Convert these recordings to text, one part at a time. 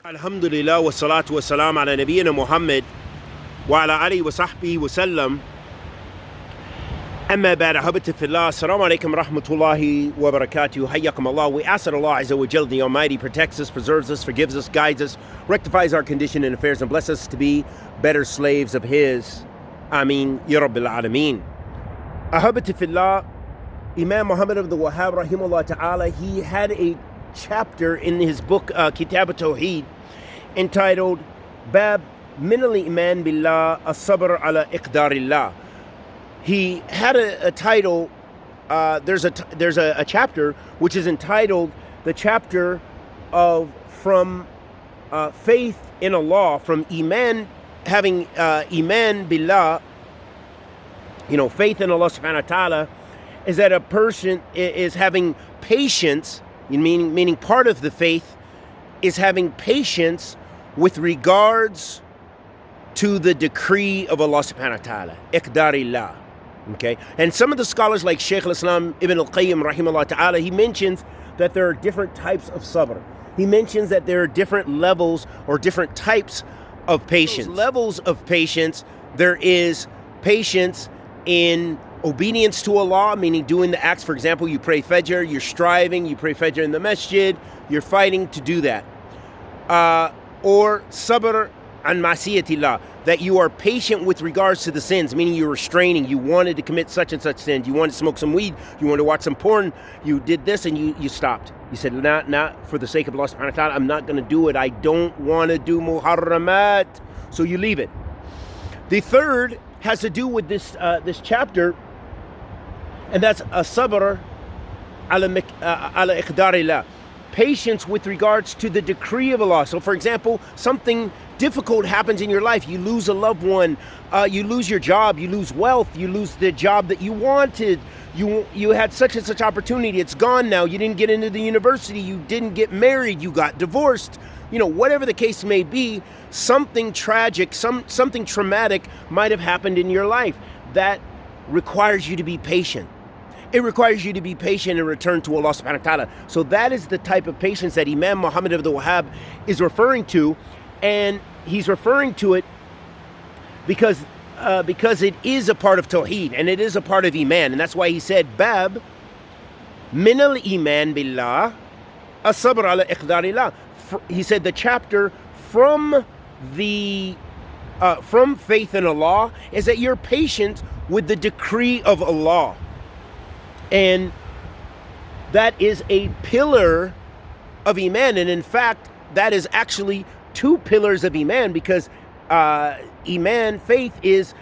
Alhamdulillah wa salatu wa salam ala nabiyyina Muhammad wa ala alihi wa sahbihi wa sallam. Amma ba'da, habati fillah. Assalamu alaikum rahmatullahi wa barakatuh. Hayyakum Allah. We ask that Allah Azza wa Jal, the Almighty, protects us, preserves us, forgives us, guides us, rectifies our condition and affairs, and bless us to be better slaves of His. Ameen. Ya Rabbil Alameen. Ahabati fillah. Imam Muhammad of the Wahhab, rahimahullah ta'ala, he had a chapter in his book Kitab Tawheed entitled Bab Min al-Iman Billah As-Sabr ala Iqdarillah. He had a title. There's a chapter which is entitled the chapter of from faith in Allah, from Iman, having Iman Billah, faith in Allah subhanahu wa ta'ala, is that a person is having patience, meaning part of the faith is having patience with regards to the decree of Allah subhanahu wa ta'ala, iqdarillah. Okay, and some of the scholars like Shaykh al-Islam Ibn al-Qayyim rahimahullah ta'ala, he mentions that there are different types of sabr. He mentions that there are different levels or different types of patience. Those levels of patience, there is patience in obedience to Allah, meaning doing the acts. For example, you pray Fajr, you're striving, you pray Fajr in the masjid, you're fighting to do that. Or sabr an ma'siyatillah, that you are patient with regards to the sins, meaning you're restraining. You wanted to commit such and such sins. You wanted to smoke some weed. You wanted to watch some porn. You did this and you stopped. You said, not for the sake of Allah subhanahu wa ta'ala, I'm not going to do it. I don't want to do muharramat. So you leave it. The third has to do with this chapter, and that's a sabr ala iqdarillah, patience with regards to the decree of Allah. So for example, something difficult happens in your life. You lose a loved one, you lose your job, you lose wealth, you lose the job that you wanted, you had such and such opportunity, it's gone now, you didn't get into the university, you didn't get married, you got divorced, whatever the case may be, something tragic, something traumatic might have happened in your life. That requires you to be patient. It requires you to be patient and return to Allah subhanahu wa ta'ala. So that is the type of patience that Imam Muhammad of the Wahhab is referring to. And he's referring to it because it is a part of Tawheed and it is a part of Iman. And that's why he said, Bab Min al-Iman Billah As-Sabr ala Iqdarillah. He said the chapter from faith in Allah is that you're patient with the decree of Allah. And that is a pillar of Iman. And in fact, that is actually two pillars of Iman, because Iman, faith, is,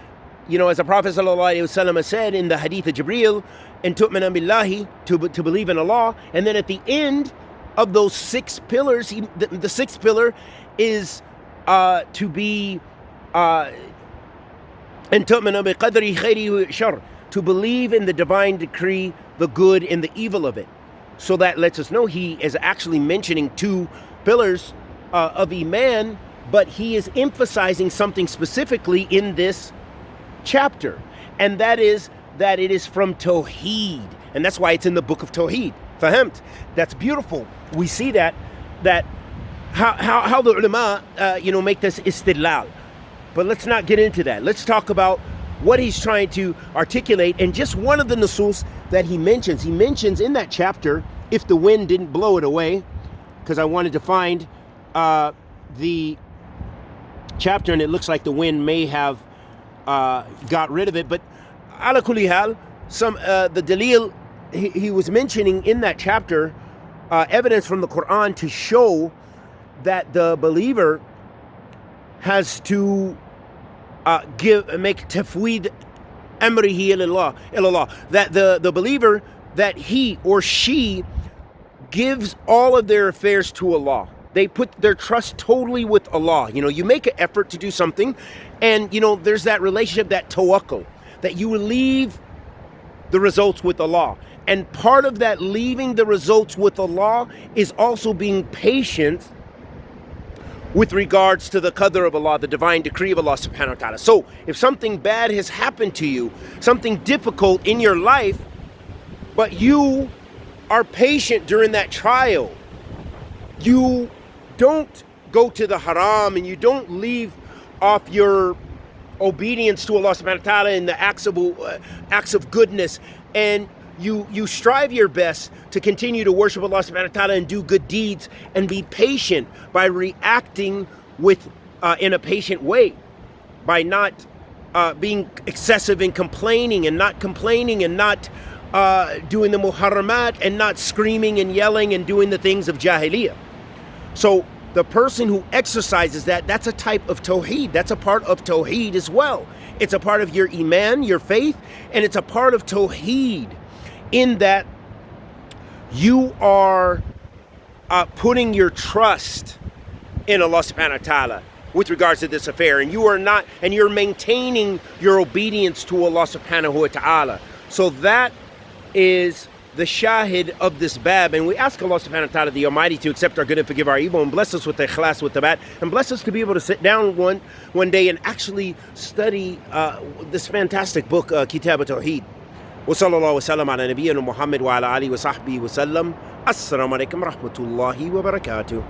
as the Prophet ﷺ has said in the Hadith of Jibreel, and tu'mina billahi, to believe in Allah. And then at the end of those six pillars, the sixth pillar is to be and tu'mina bi qadri khayri wa shar, to believe in the divine decree, the good and the evil of it. So that lets us know he is actually mentioning two pillars of Iman, but he is emphasizing something specifically in this chapter, and that is that it is from Tawheed, and that's why it's in the book of Tawheed. Vehement. That's beautiful. We see that how the ulama make this istidlal. But let's not get into that. Let's talk about what he's trying to articulate, and just one of the nusus that he mentions. He mentions in that chapter, if the wind didn't blow it away, because I wanted to find the chapter, and it looks like the wind may have got rid of it. But ala kulli hal, the dalil he was mentioning in that chapter, evidence from the Quran to show that the believer has to make tafweed amrihi ilallah, that the believer, that he or she gives all of their affairs to Allah. They put their trust totally with Allah. You make an effort to do something, and there's that relationship, that tawakkul, that you leave the results with Allah. And part of that leaving the results with Allah is also being patient with regards to the qadr of Allah, the divine decree of Allah subhanahu wa ta'ala. So if something bad has happened to you, something difficult in your life, but you are patient during that trial, you don't go to the haram, and you don't leave off your obedience to Allah subhanahu wa ta'ala in the acts of goodness, and you strive your best to continue to worship Allah subhanahu wa ta'ala and do good deeds and be patient by reacting in a patient way, by not being excessive in complaining and not doing the muharramat and not screaming and yelling and doing the things of jahiliyyah. So the person who exercises that's a type of Tawheed. That's a part of Tawheed as well. It's a part of your iman, your faith, and it's a part of Tawheed in that you are putting your trust in Allah subhanahu wa ta'ala with regards to this affair, and you're maintaining your obedience to Allah subhanahu wa ta'ala. So that is the shahid of this bab, and we ask Allah subhanahu wa ta'ala the Almighty to accept our good and forgive our evil, and bless us with the ikhlas, with the bad, and bless us to be able to sit down one day and actually study this fantastic book, Kitab Tawheed. Wa sallallahu wa sallam ala nabiyyina Muhammad wa ala alihi wa sahbihi wa sallam. Assalamu alaikum wa rahmatullahi wa barakatuh.